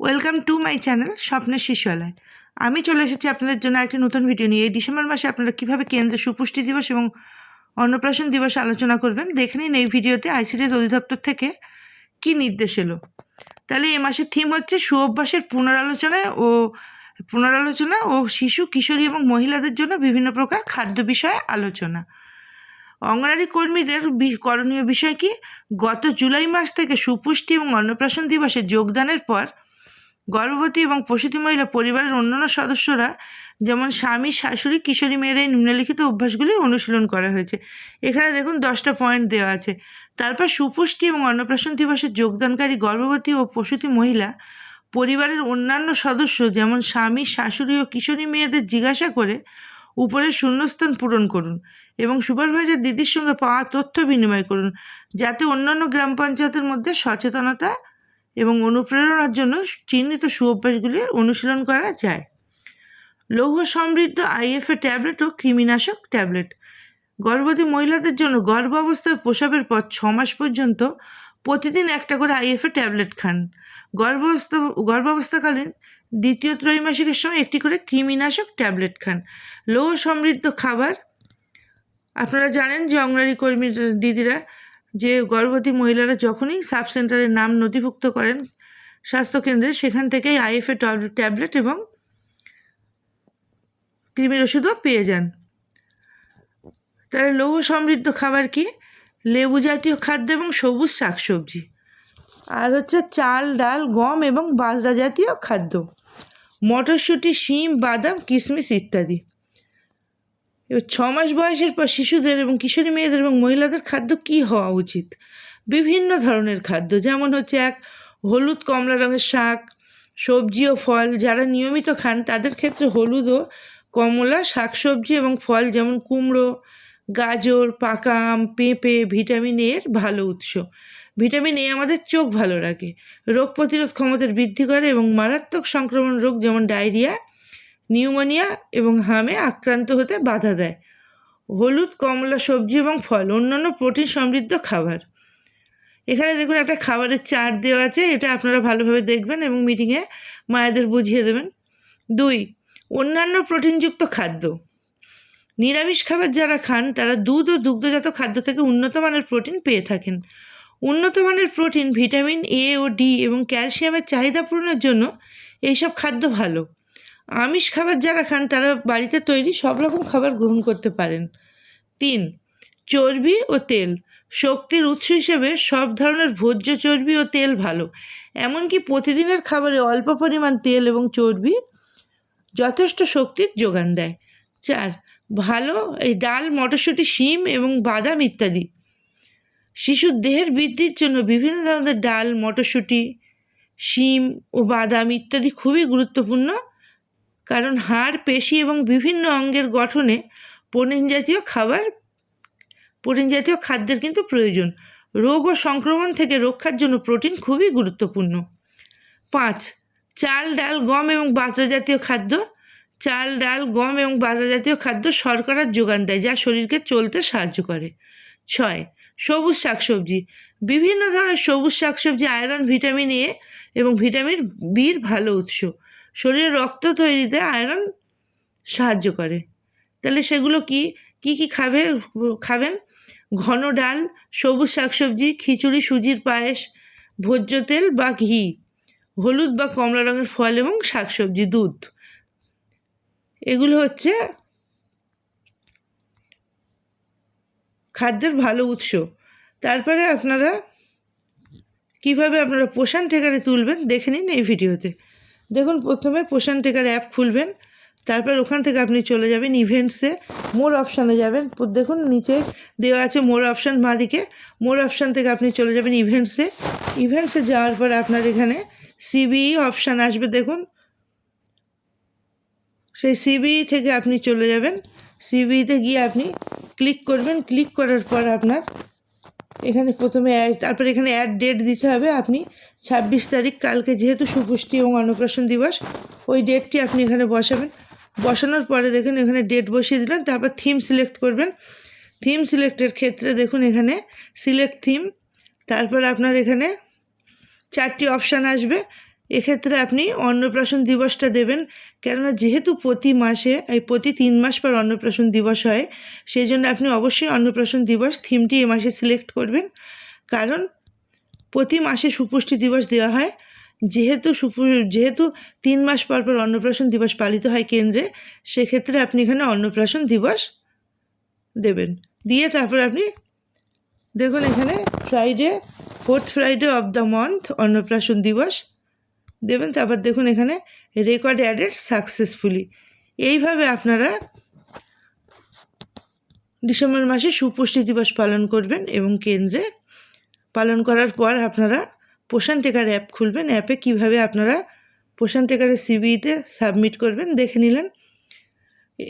Welcome to my channel স্বপ্নের শিশুয়ালয়। আমি চলে এসেছি আপনাদের জন্য একটি নতুন ভিডিও নিয়ে। এই ডিসেম্বর মাসে আপনারা কীভাবে কেন্দ্রে সুপুষ্টি দিবস এবং অন্নপ্রাশন দিবস আলোচনা করবেন দেখে নিন এই ভিডিওতে আইসিডিএস অধিদপ্তর থেকে কী নির্দেশ এলো। তাহলে এই মাসের থিম হচ্ছে সুঅভ্যাসের পুনরালোচনা ও শিশু কিশোরী এবং মহিলাদের জন্য বিভিন্ন প্রকার খাদ্য বিষয়ে আলোচনা। অঙ্গনারী কর্মীদের করণীয় বিষয় কি? গত জুলাই মাস থেকে সুপুষ্টি এবং অন্নপ্রাশন দিবসে যোগদানের পর গর্ভবতী এবং প্রসূতি মহিলা পরিবারের অন্যান্য সদস্যরা যেমন স্বামী, শাশুড়ি, কিশোরী মেয়েরা এই নিম্নলিখিত অভ্যাসগুলি অনুশীলন করা হয়েছে। এখানে দেখুন 10টা পয়েন্ট দেওয়া আছে। তারপর সুপুষ্টি এবং অন্নপ্রাশন দিবসে যোগদানকারী গর্ভবতী ও প্রসূতি মহিলা পরিবারের অন্যান্য সদস্য যেমন স্বামী, শাশুড়ি ও কিশোরী মেয়েদের জিজ্ঞাসা করে উপরের শূন্যস্থান পূরণ করুন এবং সুপারভাইজার দিদির সঙ্গে পাওয়া তথ্য বিনিময় করুন, যাতে অন্যান্য গ্রাম পঞ্চায়েতের মধ্যে সচেতনতা এবং অনুপ্রেরণার জন্য চিহ্নিত সুঅভ্যাসগুলি অনুশীলন করা যায়। লৌহ সমৃদ্ধ আইএফএ ট্যাবলেট ও কৃমিনাশক ট্যাবলেট। গর্ভবতী মহিলাদের জন্য গর্ভাবস্থায় প্রসবের পর 6 মাস পর্যন্ত প্রতিদিন একটা করে আইএফএ ট্যাবলেট খান। গর্ভাবস্থাকালীন দ্বিতীয় ত্রৈমাসিকের সময় একটি করে কৃমিনাশক ট্যাবলেট খান। লৌহ সমৃদ্ধ খাবার। আপনারা জানেন যে অঙ্গনারী কর্মী দিদিরা যে গর্ভবতী মহিলারা যখনই সাব সেন্টারের নাম নথিভুক্ত করেন স্বাস্থ্যকেন্দ্রে, সেখান থেকেই আইএফএ ট্যাবলেট এবং কৃমির ওষুধও পেয়ে যান। তাহলে লৌহ সমৃদ্ধ খাবার কি? লেবু জাতীয় খাদ্য এবং সবুজ শাকসবজি। আর হচ্ছে চাল, ডাল, গম এবং বাজরা জাতীয় খাদ্য, মটরশুঁটি, শিম, বাদাম, কিশমিশ ইত্যাদি। এবার 6 মাস বয়সের পর শিশুদের এবং কিশোরী মেয়েদের এবং মহিলাদের খাদ্য কি হওয়া উচিত? বিভিন্ন ধরনের খাদ্য, যেমন হচ্ছে হলুদ কমলা রঙের শাক, সবজি ও ফল। যারা নিয়মিত খান তাদের ক্ষেত্রে হলুদ ও কমলা শাকসবজি এবং ফল যেমন কুমড়ো, গাজর, পাকা আম, পেঁপে ভিটামিন এর ভালো উৎস। ভিটামিন এ আমাদের চোখ ভালো রাখে, রোগ প্রতিরোধ ক্ষমতা বৃদ্ধি করে এবং মারাত্মক সংক্রমণ রোগ যেমন ডায়রিয়া, নিউমোনিয়া এবং হামে আক্রান্ত হতে বাধা দেয়। হলুদ কমলা সবজি এবং ফল। অন্যান্য প্রোটিন সমৃদ্ধ খাবার। এখানে দেখুন একটা খাবারের চার্ট দেওয়া আছে, এটা আপনারা ভালোভাবে দেখবেন এবং মিটিংয়ে মায়েদের বুঝিয়ে দেবেন। 2. অন্যান্য প্রোটিনযুক্ত খাদ্য। নিরামিষ খাবার যারা খান তারা দুধ ও দুগ্ধজাত খাদ্য থেকে উন্নত মানের প্রোটিন পেয়ে থাকেন। উন্নত মানের প্রোটিন, ভিটামিন এ ও ডি এবং ক্যালসিয়ামের চাহিদা পূরণের জন্য এইসব খাদ্য ভালো। আমিষ খাবার যারা খান তারা বাড়িতে তৈরি সব রকম খাবার গ্রহণ করতে পারেন। 3. চর্বি ও তেল। শক্তির উৎস হিসেবে সব ধরনের ভোজ্য চর্বি ও তেল ভালো। এমনকি প্রতিদিনের খাবারে অল্প পরিমাণ তেল এবং চর্বি যথেষ্ট শক্তির যোগান দেয়। 4. ভালো এই ডাল, মটরশুঁটি, শিম এবং বাদাম ইত্যাদি। শিশুর দেহের বৃদ্ধির জন্য বিভিন্ন ধরনের ডাল, মটরশুঁটি, শিম ও বাদাম ইত্যাদি খুবই গুরুত্বপূর্ণ, কারণ হাড়, পেশি এবং বিভিন্ন অঙ্গের গঠনে প্রোটিন জাতীয় খাদ্যের কিন্তু প্রয়োজন। রোগ ও সংক্রমণ থেকে রক্ষার জন্য প্রোটিন খুবই গুরুত্বপূর্ণ। 5. চাল, ডাল, গম এবং বাজরা জাতীয় খাদ্য। চাল, ডাল, গম এবং বাজরা জাতীয় খাদ্য শর্করার যোগান দেয়, যা শরীরকে চলতে সাহায্য করে। 6. সবুজ শাকসবজি। বিভিন্ন ধরনের সবুজ শাকসবজি আয়রন, ভিটামিন এ এবং ভিটামিন বির ভালো উৎস। শরীরে রক্ত তৈরিতে আয়রন সাহায্য করে। তাহলে সেগুলো কি খাবেন? ঘন ডাল, সবুজ শাকসবজি, খিচুড়ি, সুজির পায়েস, ভোজ্য তেল বা ঘি, হলুদ বা কমলা রঙের ফল এবং শাকসবজি, দুধ। এগুলো হচ্ছে খাদ্যের ভালো উৎস। তারপরে কিভাবে আপনারা পোষণ ট্র্যাকারে তুলবেন দেখে নিন এই ভিডিওতে। দেখুন, প্রথমে পোষণ ট্র্যাকার অ্যাপ খুলবেন, তারপর ওখান থেকে আপনি চলে যাবেন ইভেন্টসে, মোর অপশানে যাবেন। দেখুন নিচে দেওয়া আছে মোর অপশান, বাঁদিকে মোর অপশান থেকে আপনি চলে যাবেন ইভেন্টসে যাওয়ার পর আপনার এখানে সিবিই অপশান আসবে। দেখুন, সেই সিবিই থেকে আপনি চলে যাবেন। সিবিইতে গিয়ে আপনি ক্লিক করবেন। ক্লিক করার পর আপনার এখানে প্রথমে তারপর এখানে অ্যাড ডেট দিতে হবে। আপনি 26 তারিখ, কালকে যেহেতু সুপুষ্টি এবং অন্নপ্রাশন দিবস, ওই ডেটটি আপনি এখানে বসাবেন। বসানোর পরে দেখুন এখানে ডেট বসিয়ে দিলেন। তারপর থিম সিলেক্ট করবেন। থিম সিলেক্টের ক্ষেত্রে দেখুন এখানে সিলেক্ট থিম। তারপর আপনার এখানে 4টি অপশান আসবে। এক্ষেত্রে আপনি অন্নপ্রাশন দিবসটা দেবেন, কেননা যেহেতু প্রতি 3 মাস পর অন্নপ্রাশন দিবস হয়, সেই জন্য আপনি অবশ্যই অন্নপ্রাশন দিবস থিমটি এ মাসে সিলেক্ট করবেন। কারণ প্রতি মাসে সুপুষ্টি দিবস দেওয়া হয়, যেহেতু 3 মাস পর পর অন্নপ্রাশন দিবস পালিত হয় কেন্দ্রে, সেক্ষেত্রে আপনি এখানে অন্নপ্রাশন দিবস দেবেন। দিয়ে তারপর আপনি দেখুন এখানে fourth Friday of the month অন্নপ্রাশন দিবস দেবেন। তারপর দেখুন এখানে রেকর্ড অ্যাডেড সাকসেসফুলি। এইভাবে আপনারা ডিসেম্বর মাসে সুপুষ্টি দিবস পালন করবেন এবং কেন্দ্রে পালন করার পর আপনারা পোষণ টেকার অ্যাপ খুলবেন। অ্যাপে কিভাবে আপনারা পোষণ টেকারের সিভিতে সাবমিট করবেন দেখে নিলেন।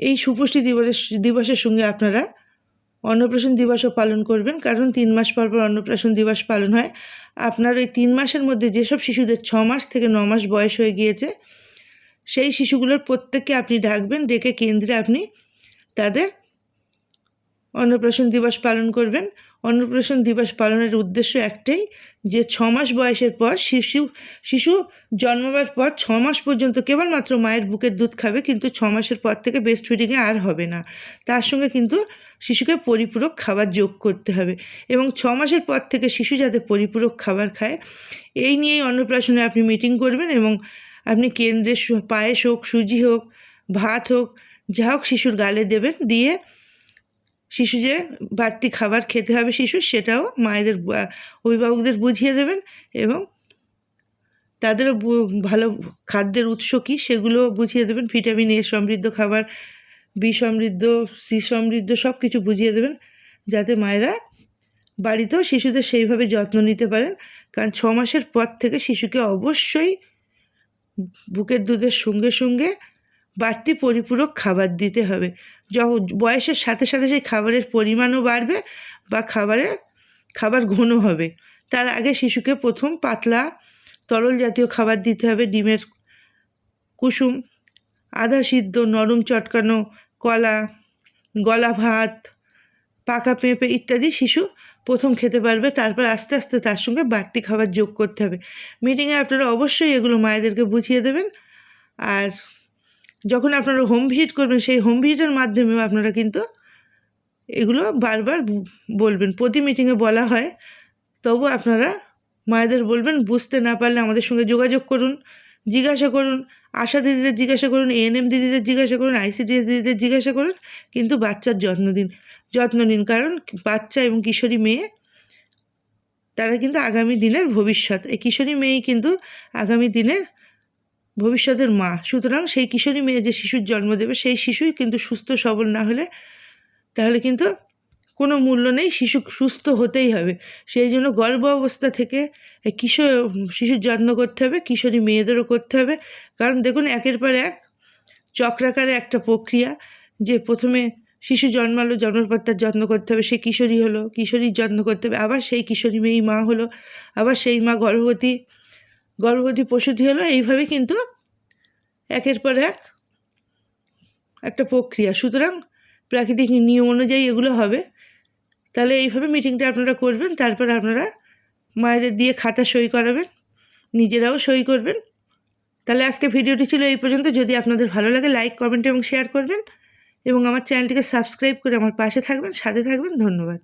এই সুপুষ্টি দিবসের সঙ্গে আপনারা অন্নপ্রাশন দিবসও পালন করবেন, কারণ 3 মাস পর পর অন্নপ্রাশন দিবস পালন হয়। আপনার ওই 3 মাসের মধ্যে যেসব শিশুদের 6 মাস থেকে 9 মাস বয়স হয়ে গিয়েছে, সেই শিশুগুলোর প্রত্যেককে আপনি ডাকবেন, ডেকে কেন্দ্রে আপনি তাদের অন্নপ্রাশন দিবস পালন করবেন। অন্নপ্রাশন দিবস পালনের উদ্দেশ্য একটাই, যে 6 মাস বয়সের পর শিশু জন্মাবার পর 6 মাস পর্যন্ত কেবলমাত্র মায়ের বুকের দুধ খাবে, কিন্তু 6 মাসের পর থেকে ব্রেস্ট ফিডিংয়ে আর হবে না। তার সঙ্গে কিন্তু শিশুকে পরিপূরক খাবার যোগ করতে হবে, এবং 6 মাসের পর থেকে শিশু যাতে পরিপূরক খাবার খায়, এই নিয়েই অন্নপ্রাশনে আপনি মিটিং করবেন। এবং আপনি কেন্দ্রে পায়েস হোক, সুজি হোক, ভাত হোক, যা হোক শিশুর গালে দেবেন। দিয়ে শিশু যে বাড়তি খাবার খেতে হবে শিশুর, সেটাও মায়েদের অভিভাবকদের বুঝিয়ে দেবেন, এবং তাদেরও ভালো খাদ্যের উৎস কী সেগুলো বুঝিয়ে দেবেন। ভিটামিন এ সমৃদ্ধ খাবার, বি সমৃদ্ধ, সি সমৃদ্ধ সব কিছু বুঝিয়ে দেবেন, যাতে মায়েরা বাড়িতেও শিশুদের সেইভাবে যত্ন নিতে পারেন। কারণ 6 মাসের পর থেকে শিশুকে অবশ্যই বুকের দুধের সঙ্গে সঙ্গে বাড়তি পরিপূরক খাবার দিতে হবে। বয়সের সাথে সাথে সেই খাবারের পরিমাণও বাড়বে বা খাবার ঘন হবে। তার আগে শিশুকে প্রথম পাতলা তরল জাতীয় খাবার দিতে হবে। ডিমের কুসুম, আধা সিদ্ধ নরম চটকানো কলা, গলা ভাত, পাকা পেঁপে ইত্যাদি শিশু প্রথম খেতে পারবে। তারপর আস্তে আস্তে তার সঙ্গে বাড়তি খাবার যোগ করতে হবে। মিটিংয়ে আপনারা অবশ্যই এগুলো মায়েদেরকে বুঝিয়ে দেবেন। আর যখন আপনারা হোম ভিজিট করবেন, সেই হোম ভিজিটের মাধ্যমেও আপনারা কিন্তু এগুলো বারবার বলবেন। প্রতি মিটিংয়ে বলা হয়, তবু আপনারা মায়েদের বলবেন, বুঝতে না পারলে আমাদের সঙ্গে যোগাযোগ করুন, জিজ্ঞাসা করুন, আশা দিদিদের জিজ্ঞাসা করুন, এএনএম দিদিদের জিজ্ঞাসা করুন, আইসিডিএস দিদিদের জিজ্ঞাসা করুন, কিন্তু বাচ্চার যত্ন নিন। কারণ বাচ্চা এবং কিশোরী মেয়ে, তারা কিন্তু আগামী দিনের ভবিষ্যৎ। এই কিশোরী মেয়েই কিন্তু আগামী দিনের ভবিষ্যতের মা। সুতরাং সেই কিশোরী মেয়ে যে শিশুর জন্ম দেবে, সেই শিশুই কিন্তু সুস্থ সবল না হলে তাহলে কিন্তু কোনো মূল্য নেই। শিশু সুস্থ হতেই হবে। সেই জন্য গর্ভ অবস্থা থেকে শিশুর যত্ন করতে হবে, কিশোরী মেয়েদেরও করতে হবে। কারণ দেখুন, একের পর এক চক্রাকারে একটা প্রক্রিয়া, যে প্রথমে শিশু জন্মালো, জন্মের পর তার যত্ন করতে হবে, সে কিশোরী হলো, কিশোরীর যত্ন করতে হবে, আবার সেই কিশোরী মেয়েই মা হলো, আবার সেই মা গর্ভবতী প্রসূতি হলো। এইভাবে কিন্তু একের পর এক একটা প্রক্রিয়া। সুতরাং প্রাকৃতিক নিয়ম অনুযায়ী এগুলো হবে। তাহলে এইভাবে মিটিংটা আপনারা করবেন। তারপর আপনারা মায়েদের দিয়ে খাতা সই করাবেন, নিজেরাও সই করবেন। তাহলে আজকে ভিডিওটি ছিল এই পর্যন্ত। যদি আপনাদের ভালো লাগে, লাইক, কমেন্ট এবং শেয়ার করবেন, এবং আমার চ্যানেলটিকে সাবস্ক্রাইব করে আমার পাশে থাকবেন, সাথে থাকবেন। ধন্যবাদ।